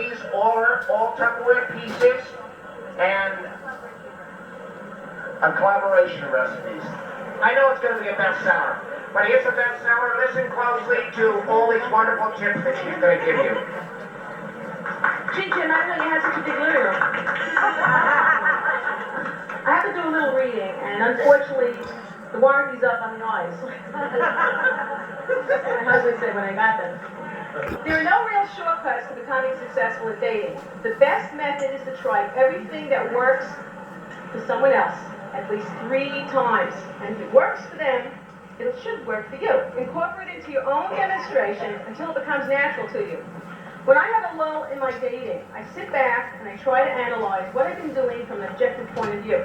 these all Tupperware pieces and a collaboration of recipes. I know it's going to be a bestseller, but here's a bestseller. Listen closely to all these wonderful tips that she's going to give you. Gee, Jim, I didn't know you had such a big living room. I have to do a little reading, and unfortunately, the warranty's up on the eyes. My husband said when I got them. There are no real shortcuts to becoming successful at dating. The best method is to try everything that works for someone else at least 3 times. And if it works for them, it should work for you. Incorporate it into your own demonstration until it becomes natural to you. When I have a lull in my dating, I sit back and I try to analyze what I've been doing from an objective point of view.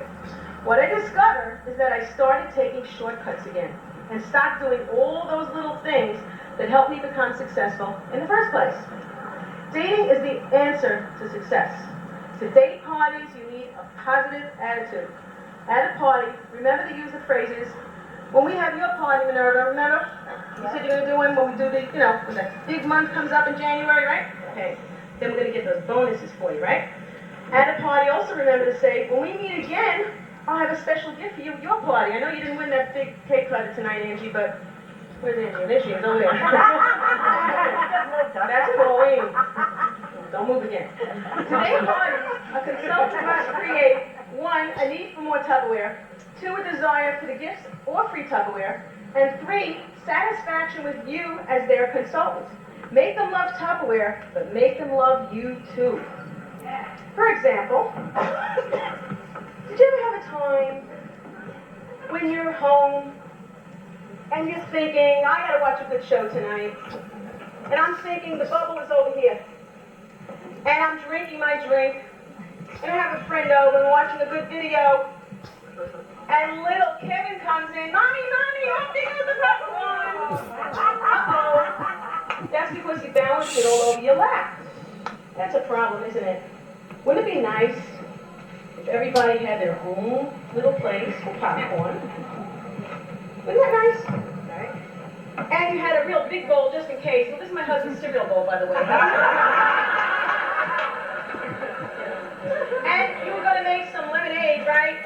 What I discover is that I started taking shortcuts again and stopped doing all those little things that helped me become successful in the first place. Dating is the answer to success. To date parties, you need a positive attitude. At a party, remember to use the phrases, when we have your party, Minerva, remember? You said you're going to do one when we do the, when that big month comes up in January, right? Okay. Then we're going to get those bonuses for you, right? At a party, also remember to say, when we meet again, I'll have a special gift for you at your party. I know you didn't win that big cake cutter tonight, Angie, but where's Angie? There she is, over there. That's Pauline. Don't move again. Today's party, a consultant must create 1, a need for more Tupperware, 2, a desire for the gifts or free Tupperware, and 3, satisfaction with you as their consultant. Make them love Tupperware, but make them love you too. For example, did you ever have a time when you're home and you're thinking, I gotta watch a good show tonight, and I'm thinking the bubble is over here, and I'm drinking my drink, and I have a friend over and watching a good video, and little Kevin comes in, Mommy, I'm thinking the proper one. Uh-oh. That's because you balanced it all over your lap. That's a problem, isn't it? Wouldn't it be nice if everybody had their own little place for popcorn? Wouldn't that nice? Right? And you had a real big bowl just in case. Well, this is my husband's cereal bowl, by the way. And you were going to make some lemonade, right?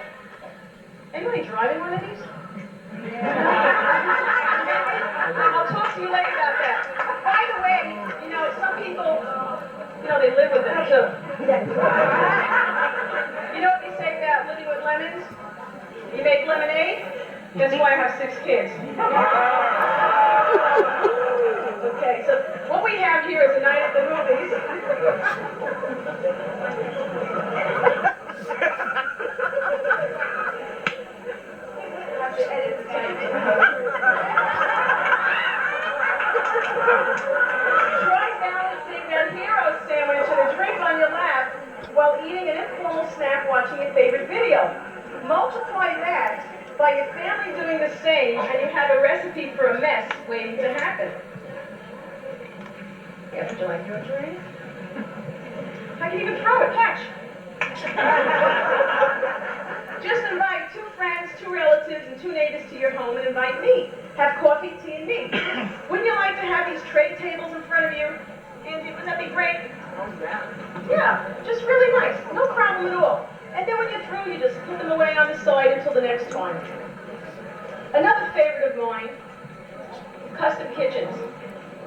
Anybody driving one of these? I'll talk to you later about that. By the way, some people, they live with them too. You know what they say about living with lemons? You make lemonade? Guess why I have 6 kids. Okay, so what we have here is a night at the movies. Try balancing a hero sandwich and a drink on your lap while eating an informal snack watching your favorite video. Multiply that by your family doing the same, and you have a recipe for a mess waiting to happen. Yeah, would you like your drink? I can even throw it, catch. Just invite 2 friends, 2 relatives, and 2 neighbors to your home and invite me. Have coffee, tea, and meat. Wouldn't you like to have these tray tables in front of you? Angie, wouldn't that be great? Yeah, just really nice. No problem at all. And then when you're through, you just put them away on the side until the next time. Another favorite of mine, custom kitchens.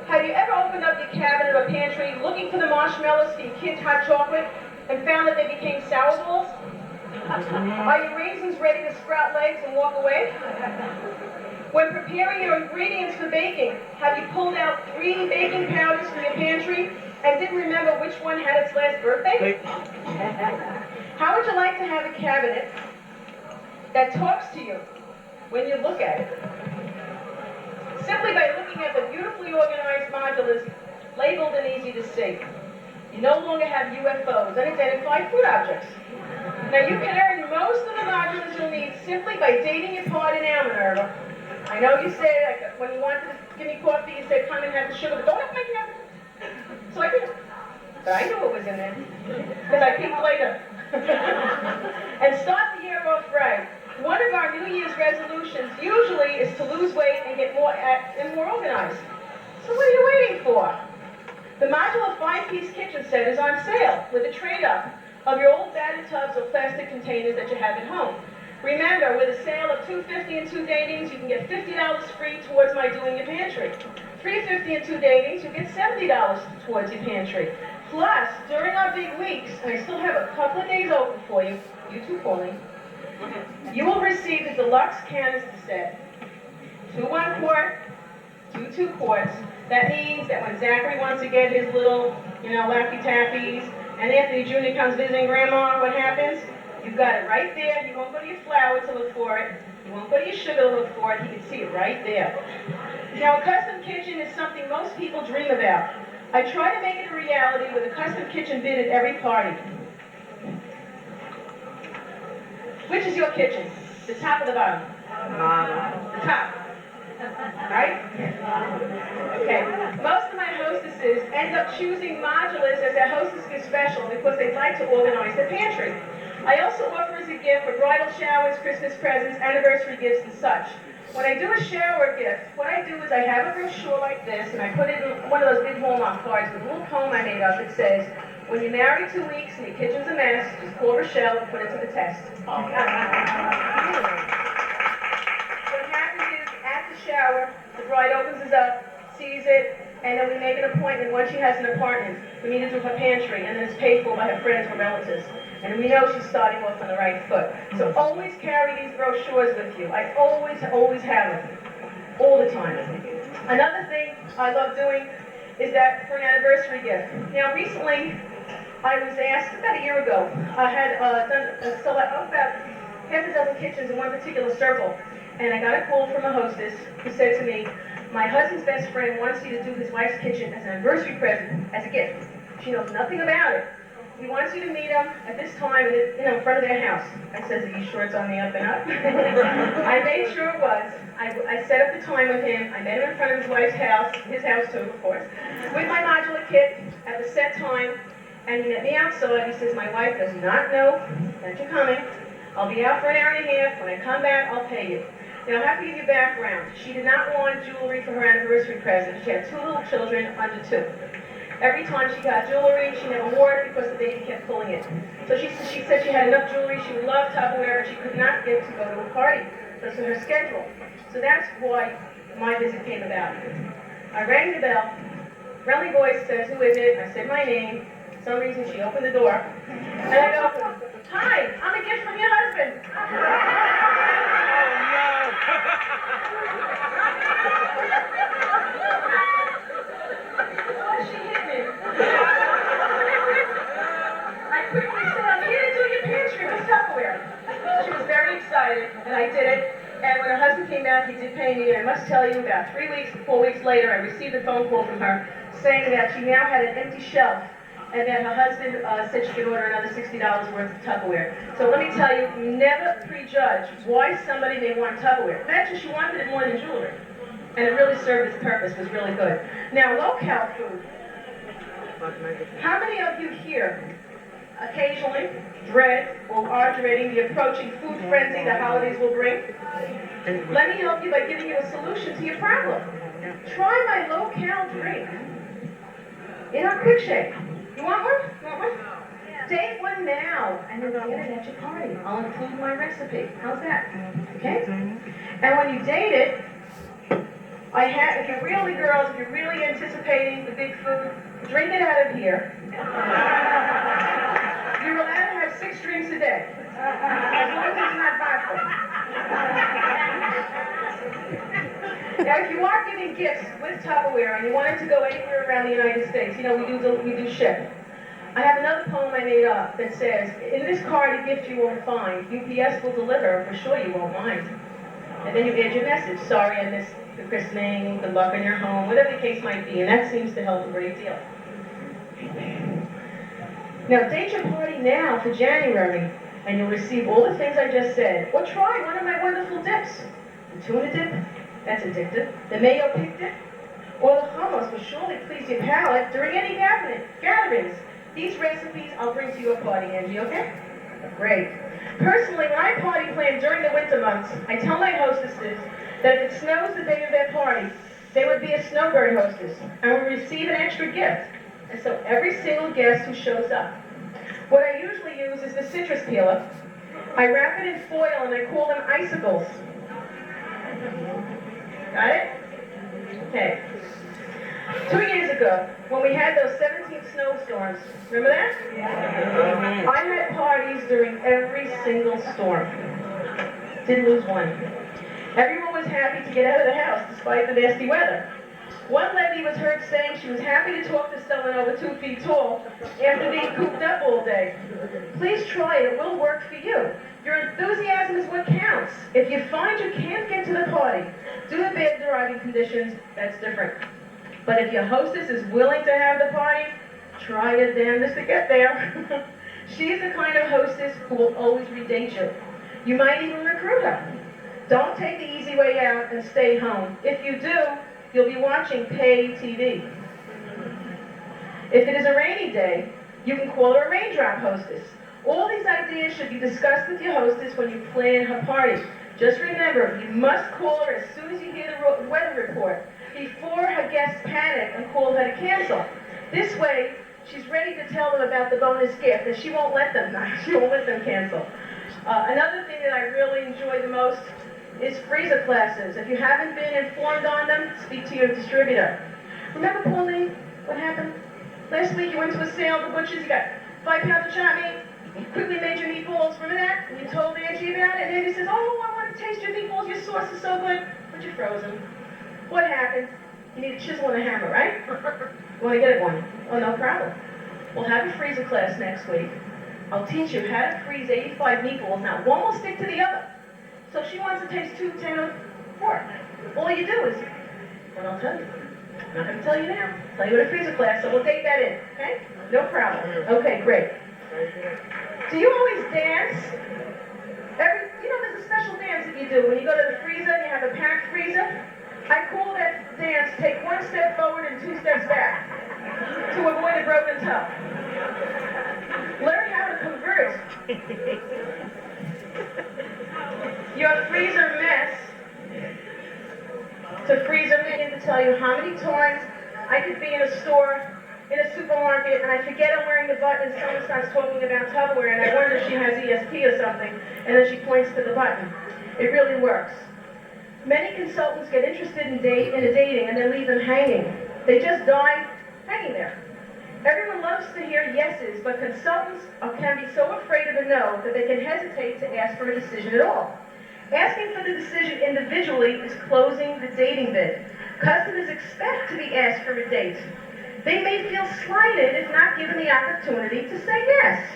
Have you ever opened up your cabinet or pantry looking for the marshmallows for your kids' hot chocolate and found that they became sour balls? Are your raisins ready to sprout legs and walk away? When preparing your ingredients for baking, have you pulled out 3 baking powders from your pantry and didn't remember which one had its last birthday? How would you like to have a cabinet that talks to you when you look at it? Simply by looking at the beautifully organized modulars labeled and easy to see. You no longer have UFOs, unidentified food objects. Now you can earn most of the modulars you'll need simply by dating your partner now, Minerva. I know you said, like, when you wanted to give me coffee, you said, come and have the sugar, but don't have my cabinet. So I did. But I knew what was in there, because I peeked later. And start the year off right. One of our New Year's resolutions usually is to lose weight and get more organized. So what are you waiting for? The modular 5-piece kitchen set is on sale with a trade-up of your old battered tubs or plastic containers that you have at home. Remember, with a sale of $2.50 and 2 datings, you can get $50 free towards my doing your pantry. $3.50 and 2 datings, you get $70 towards your pantry. Plus, during our big weeks, and I still have a couple of days open for you, you too, Pauline, you will receive the deluxe canister set. 2 1-quart, 2 2-quarts. That means that when Zachary wants to get his little, Laffy Taffies, and Anthony Jr. comes visiting Grandma, what happens? You've got it right there. You won't go to your flour to look for it. You won't go to your sugar to look for it. You can see it right there. Now, a custom kitchen is something most people dream about. I try to make it a reality with a custom kitchen bid at every party. Which is your kitchen? The top or the bottom? The top. Right? Okay. Most of my hostesses end up choosing modulars as their hostess gift special because they like to organize their pantry. I also offer as a gift for bridal showers, Christmas presents, anniversary gifts, and such. When I do a shower gift, what I do is I have a brochure like this, and I put it in one of those big Hallmark cards with a little poem I made up that says, when you're married 2 weeks and your kitchen's a mess, just call Rochelle and put it to the test. What happens is, at the shower, the bride opens it up, sees it, and then we make an appointment once she has an apartment. We meet her to her pantry, and then it's paid for by her friends or relatives. And we know she's starting off on the right foot. So always carry these brochures with you. I always have them. All the time. Another thing I love doing is that for an anniversary gift. Now recently, I was asked, about a year ago, I had done a select of about half a dozen kitchens in one particular circle. And I got a call from a hostess who said to me, my husband's best friend wants you to do his wife's kitchen as an anniversary present, as a gift. She knows nothing about it. He wants you to meet him at this time, in front of their house. I said, are you sure it's on the up and up? I made sure it was. I set up the time with him. I met him in front of his wife's house, his house too, of course, with my modular kit at the set time. And he met me outside. He says, my wife does not know that you're coming. I'll be out for an hour and a half. When I come back, I'll pay you. Now, I have to give you background. She did not want jewelry for her anniversary present. She had 2 little children under 2. Every time she got jewelry, she never wore it because the baby kept pulling it. So she said she had enough jewelry, she would love Tupperware, and she could not get to go to a party. That's her schedule. So that's why my visit came about. I rang the bell. Friendly voice says, who is it? I said my name. For some reason, she opened the door. And I go, hi, I'm a gift from your husband. She hit me. I quickly said, I'm here to do your pantry with Tupperware. She was very excited, and I did it. And when her husband came back, he did pay me. And I must tell you, about 4 weeks later, I received a phone call from her saying that she now had an empty shelf and that her husband said she could order another $60 worth of Tupperware. So let me tell you, never prejudge why somebody may want Tupperware. Imagine she wanted it more than jewelry. And it really served its purpose, was really good. Now, low-cal food. How many of you here occasionally dread or are dreading the approaching food frenzy the holidays will bring? Let me help you by giving you a solution to your problem. Try my low-cal drink in our quick shake. You want one? You want one? Date one now, and you'll get it at your party. I'll include my recipe. How's that? Okay? And when you date it, if you're really girls, if you're really anticipating the big food, drink it out of here. You're allowed to have 6 drinks a day, as long as it's not vodka. Now, if you are giving gifts with Tupperware and you want it to go anywhere around the United States, we do ship. I have another poem I made up that says, in this card a gift you won't find, UPS will deliver, for sure you won't mind. And then you add your message, sorry I missed the christening, good luck in your home, whatever the case might be, and that seems to help a great deal. Now, date your party now for January, and you'll receive all the things I just said. Or try one of my wonderful dips. The tuna dip, that's addictive. The mayo pig dip, or the hummus will surely please your palate during any gatherings. These recipes I'll bring to your party, Angie, okay? Great. Personally, when I party plan during the winter months, I tell my hostesses that if it snows the day of their party, they would be a snowbird hostess and would receive an extra gift. And so every single guest who shows up. What I usually use is the citrus peeler. I wrap it in foil and I call them icicles. Got it? Okay. 2 years ago, when we had those 17 snowstorms, remember that? Yeah. I had parties during every single storm. Didn't lose one. Everyone was happy to get out of the house despite the nasty weather. One lady was heard saying she was happy to talk to someone over 2 feet tall after being cooped up all day. Please try it. It will work for you. Your enthusiasm is what counts. If you find you can't get to the party due to bad driving conditions, that's different. But if your hostess is willing to have the party, try your damnedest to get there. She's the kind of hostess who will always redate you. You might even recruit her. Don't take the easy way out and stay home. If you do, you'll be watching paid TV. If it is a rainy day, you can call her a raindrop hostess. All these ideas should be discussed with your hostess when you plan her party. Just remember, you must call her as soon as you hear the weather report, before her guests panic and call her to cancel. This way, she's ready to tell them about the bonus gift, and she won't let them cancel. Another thing that I really enjoy the most is freezer classes. If you haven't been informed on them, speak to your distributor. Remember, Pauline, what happened? Last week you went to a sale at the butcher's, you got 5 pounds of chopped meat, you quickly made your meatballs, remember that? And you told Angie about it, and Angie says, oh, I want to taste your meatballs, your sauce is so good, but you froze them. What happened? You need a chisel and a hammer, right? You want to get it one? Oh, no problem. We'll have a freezer class next week. I'll teach you how to freeze 85 meatballs. Now, one will stick to the other. So she wants to taste 2 10 of pork. All you do is, well, I'll tell you. I'm not going to tell you now. I'll tell you at a freezer class, so we'll take that in, okay? No problem. Okay, great. Do you always dance? There's a special dance that you do when you go to the freezer and you have a packed freezer. I call that dance, take 1 step forward and 2 steps back to avoid a broken toe. Learn how to convert your freezer mess to freezer meeting to tell you how many times I could be in a store, in a supermarket, and I forget I'm wearing the button and someone starts talking about Tupperware and I wonder if she has ESP or something, and then she points to the button. It really works. Many consultants get interested in dating and then leave them hanging. They just die hanging there. Everyone loves to hear yeses, but consultants can be so afraid of a no that they can hesitate to ask for a decision at all. Asking for the decision individually is closing the dating bid. Customers expect to be asked for a date. They may feel slighted if not given the opportunity to say yes.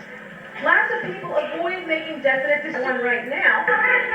Lots of people avoid making definite decisions right now.